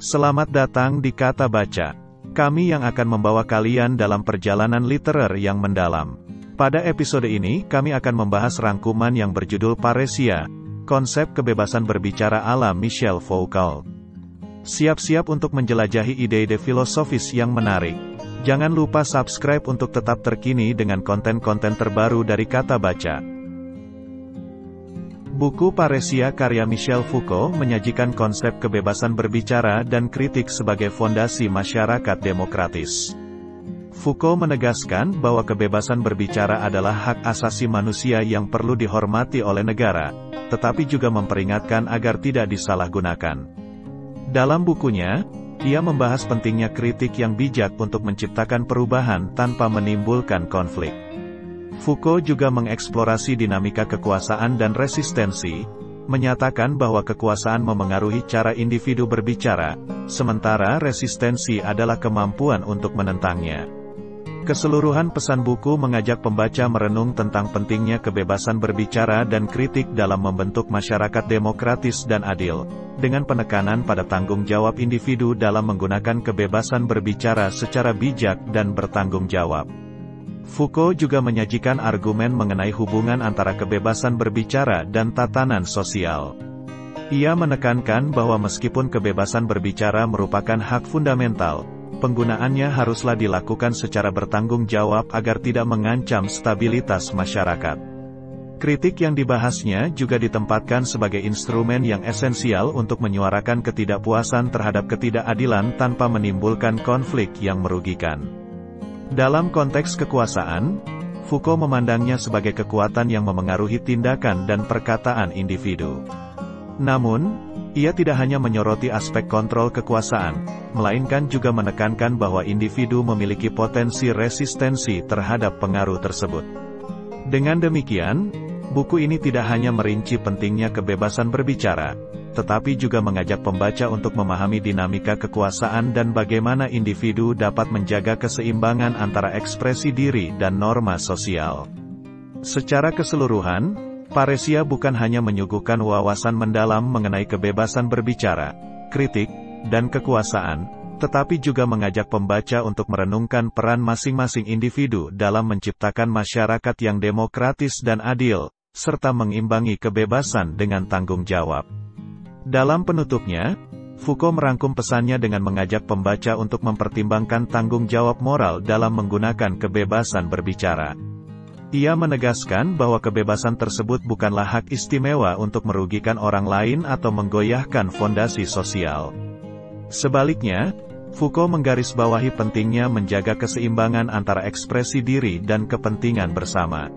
Selamat datang di Kata Baca. Kami yang akan membawa kalian dalam perjalanan literer yang mendalam. Pada episode ini, kami akan membahas rangkuman yang berjudul Paresia, Konsep Kebebasan Berbicara ala Michel Foucault. Siap-siap untuk menjelajahi ide-ide filosofis yang menarik. Jangan lupa subscribe untuk tetap terkini dengan konten-konten terbaru dari Kata Baca. Buku Paresia karya Michel Foucault menyajikan konsep kebebasan berbicara dan kritik sebagai fondasi masyarakat demokratis. Foucault menegaskan bahwa kebebasan berbicara adalah hak asasi manusia yang perlu dihormati oleh negara, tetapi juga memperingatkan agar tidak disalahgunakan. Dalam bukunya, ia membahas pentingnya kritik yang bijak untuk menciptakan perubahan tanpa menimbulkan konflik. Foucault juga mengeksplorasi dinamika kekuasaan dan resistensi, menyatakan bahwa kekuasaan memengaruhi cara individu berbicara, sementara resistensi adalah kemampuan untuk menentangnya. Keseluruhan pesan buku mengajak pembaca merenung tentang pentingnya kebebasan berbicara dan kritik dalam membentuk masyarakat demokratis dan adil, dengan penekanan pada tanggung jawab individu dalam menggunakan kebebasan berbicara secara bijak dan bertanggung jawab. Foucault juga menyajikan argumen mengenai hubungan antara kebebasan berbicara dan tatanan sosial. Ia menekankan bahwa meskipun kebebasan berbicara merupakan hak fundamental, penggunaannya haruslah dilakukan secara bertanggung jawab agar tidak mengancam stabilitas masyarakat. Kritik yang dibahasnya juga ditempatkan sebagai instrumen yang esensial untuk menyuarakan ketidakpuasan terhadap ketidakadilan tanpa menimbulkan konflik yang merugikan. Dalam konteks kekuasaan, Foucault memandangnya sebagai kekuatan yang memengaruhi tindakan dan perkataan individu. Namun, ia tidak hanya menyoroti aspek kontrol kekuasaan, melainkan juga menekankan bahwa individu memiliki potensi resistensi terhadap pengaruh tersebut. Dengan demikian, buku ini tidak hanya merinci pentingnya kebebasan berbicara, tetapi juga mengajak pembaca untuk memahami dinamika kekuasaan dan bagaimana individu dapat menjaga keseimbangan antara ekspresi diri dan norma sosial. Secara keseluruhan, Paresia bukan hanya menyuguhkan wawasan mendalam mengenai kebebasan berbicara, kritik, dan kekuasaan, tetapi juga mengajak pembaca untuk merenungkan peran masing-masing individu dalam menciptakan masyarakat yang demokratis dan adil, serta mengimbangi kebebasan dengan tanggung jawab. Dalam penutupnya, Foucault merangkum pesannya dengan mengajak pembaca untuk mempertimbangkan tanggung jawab moral dalam menggunakan kebebasan berbicara. Ia menegaskan bahwa kebebasan tersebut bukanlah hak istimewa untuk merugikan orang lain atau menggoyahkan fondasi sosial. Sebaliknya, Foucault menggarisbawahi pentingnya menjaga keseimbangan antara ekspresi diri dan kepentingan bersama.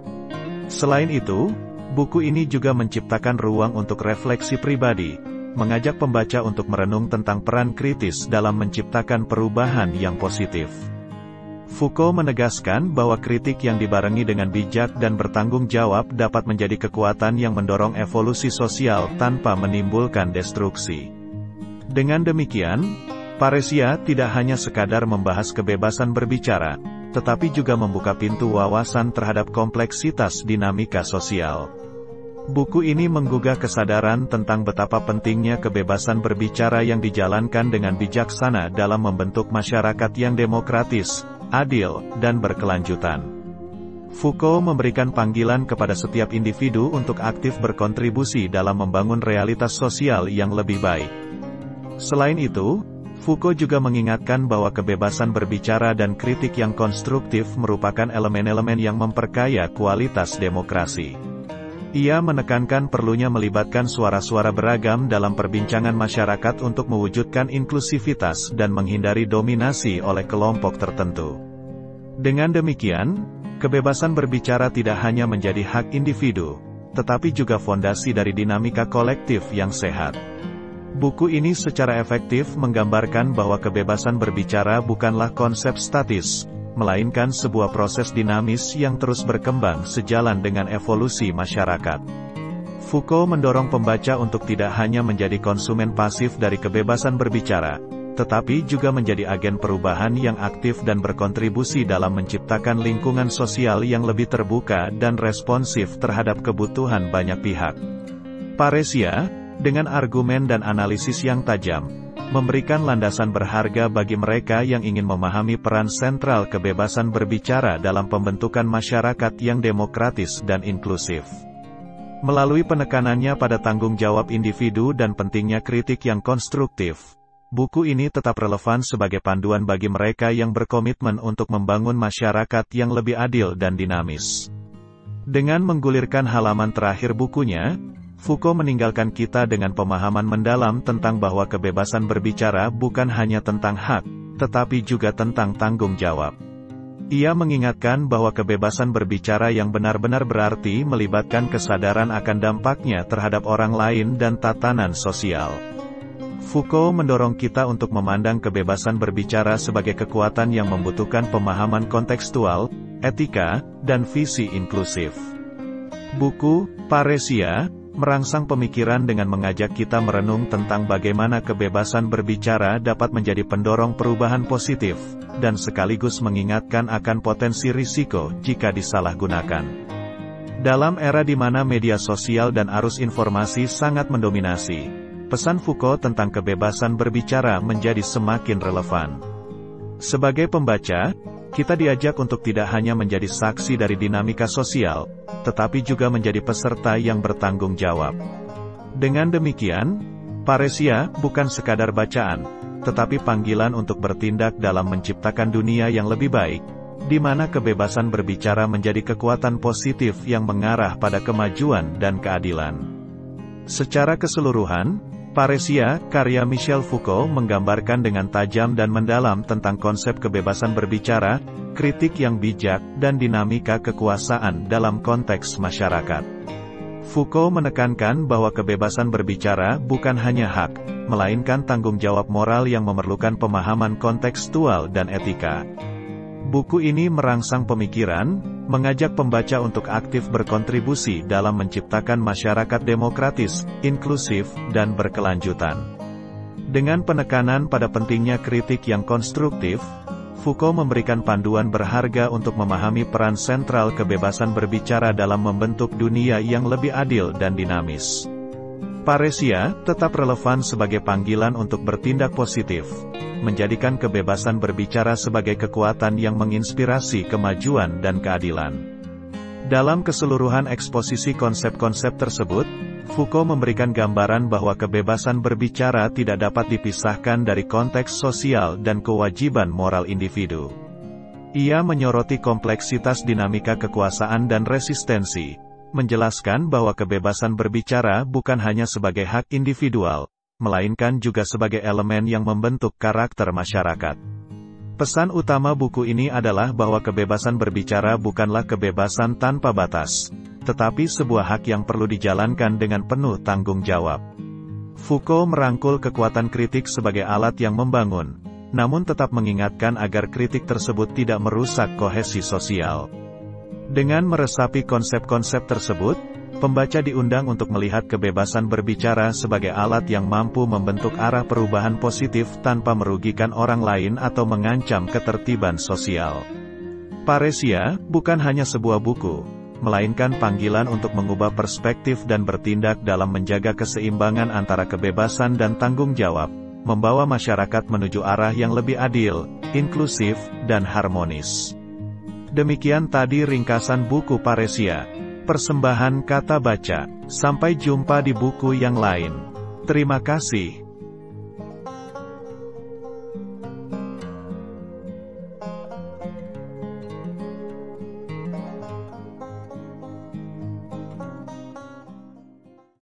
Selain itu, buku ini juga menciptakan ruang untuk refleksi pribadi, mengajak pembaca untuk merenung tentang peran kritis dalam menciptakan perubahan yang positif. Foucault menegaskan bahwa kritik yang dibarengi dengan bijak dan bertanggung jawab dapat menjadi kekuatan yang mendorong evolusi sosial tanpa menimbulkan destruksi. Dengan demikian, Paresia tidak hanya sekadar membahas kebebasan berbicara, tetapi juga membuka pintu wawasan terhadap kompleksitas dinamika sosial. Buku ini menggugah kesadaran tentang betapa pentingnya kebebasan berbicara yang dijalankan dengan bijaksana dalam membentuk masyarakat yang demokratis, adil, dan berkelanjutan. Foucault memberikan panggilan kepada setiap individu untuk aktif berkontribusi dalam membangun realitas sosial yang lebih baik. Selain itu, Foucault juga mengingatkan bahwa kebebasan berbicara dan kritik yang konstruktif merupakan elemen-elemen yang memperkaya kualitas demokrasi. Ia menekankan perlunya melibatkan suara-suara beragam dalam perbincangan masyarakat untuk mewujudkan inklusivitas dan menghindari dominasi oleh kelompok tertentu. Dengan demikian, kebebasan berbicara tidak hanya menjadi hak individu, tetapi juga fondasi dari dinamika kolektif yang sehat. Buku ini secara efektif menggambarkan bahwa kebebasan berbicara bukanlah konsep statis, melainkan sebuah proses dinamis yang terus berkembang sejalan dengan evolusi masyarakat. Foucault mendorong pembaca untuk tidak hanya menjadi konsumen pasif dari kebebasan berbicara, tetapi juga menjadi agen perubahan yang aktif dan berkontribusi dalam menciptakan lingkungan sosial yang lebih terbuka dan responsif terhadap kebutuhan banyak pihak. Paresia, dengan argumen dan analisis yang tajam, memberikan landasan berharga bagi mereka yang ingin memahami peran sentral kebebasan berbicara dalam pembentukan masyarakat yang demokratis dan inklusif. Melalui penekanannya pada tanggung jawab individu dan pentingnya kritik yang konstruktif, buku ini tetap relevan sebagai panduan bagi mereka yang berkomitmen untuk membangun masyarakat yang lebih adil dan dinamis. Dengan menggulirkan halaman terakhir bukunya, Foucault meninggalkan kita dengan pemahaman mendalam tentang bahwa kebebasan berbicara bukan hanya tentang hak, tetapi juga tentang tanggung jawab. Ia mengingatkan bahwa kebebasan berbicara yang benar-benar berarti melibatkan kesadaran akan dampaknya terhadap orang lain dan tatanan sosial. Foucault mendorong kita untuk memandang kebebasan berbicara sebagai kekuatan yang membutuhkan pemahaman kontekstual, etika, dan visi inklusif. Buku Paresia merangsang pemikiran dengan mengajak kita merenung tentang bagaimana kebebasan berbicara dapat menjadi pendorong perubahan positif, dan sekaligus mengingatkan akan potensi risiko jika disalahgunakan. Dalam era di mana media sosial dan arus informasi sangat mendominasi, pesan Foucault tentang kebebasan berbicara menjadi semakin relevan. Sebagai pembaca, kita diajak untuk tidak hanya menjadi saksi dari dinamika sosial, tetapi juga menjadi peserta yang bertanggung jawab. Dengan demikian, Paresia bukan sekadar bacaan, tetapi panggilan untuk bertindak dalam menciptakan dunia yang lebih baik, di mana kebebasan berbicara menjadi kekuatan positif yang mengarah pada kemajuan dan keadilan. Secara keseluruhan, Paresia, karya Michel Foucault menggambarkan dengan tajam dan mendalam tentang konsep kebebasan berbicara, kritik yang bijak, dan dinamika kekuasaan dalam konteks masyarakat. Foucault menekankan bahwa kebebasan berbicara bukan hanya hak, melainkan tanggung jawab moral yang memerlukan pemahaman kontekstual dan etika. Buku ini merangsang pemikiran, mengajak pembaca untuk aktif berkontribusi dalam menciptakan masyarakat demokratis, inklusif, dan berkelanjutan. Dengan penekanan pada pentingnya kritik yang konstruktif, Foucault memberikan panduan berharga untuk memahami peran sentral kebebasan berbicara dalam membentuk dunia yang lebih adil dan dinamis. Paresia tetap relevan sebagai panggilan untuk bertindak positif, menjadikan kebebasan berbicara sebagai kekuatan yang menginspirasi kemajuan dan keadilan. Dalam keseluruhan eksposisi konsep-konsep tersebut, Foucault memberikan gambaran bahwa kebebasan berbicara tidak dapat dipisahkan dari konteks sosial dan kewajiban moral individu. Ia menyoroti kompleksitas dinamika kekuasaan dan resistensi, menjelaskan bahwa kebebasan berbicara bukan hanya sebagai hak individual, melainkan juga sebagai elemen yang membentuk karakter masyarakat. Pesan utama buku ini adalah bahwa kebebasan berbicara bukanlah kebebasan tanpa batas, tetapi sebuah hak yang perlu dijalankan dengan penuh tanggung jawab. Foucault merangkul kekuatan kritik sebagai alat yang membangun, namun tetap mengingatkan agar kritik tersebut tidak merusak kohesi sosial. Dengan meresapi konsep-konsep tersebut, pembaca diundang untuk melihat kebebasan berbicara sebagai alat yang mampu membentuk arah perubahan positif tanpa merugikan orang lain atau mengancam ketertiban sosial. Paresia bukan hanya sebuah buku, melainkan panggilan untuk mengubah perspektif dan bertindak dalam menjaga keseimbangan antara kebebasan dan tanggung jawab, membawa masyarakat menuju arah yang lebih adil, inklusif, dan harmonis. Demikian tadi ringkasan buku Paresia, persembahan Kata Baca. Sampai jumpa di buku yang lain. Terima kasih.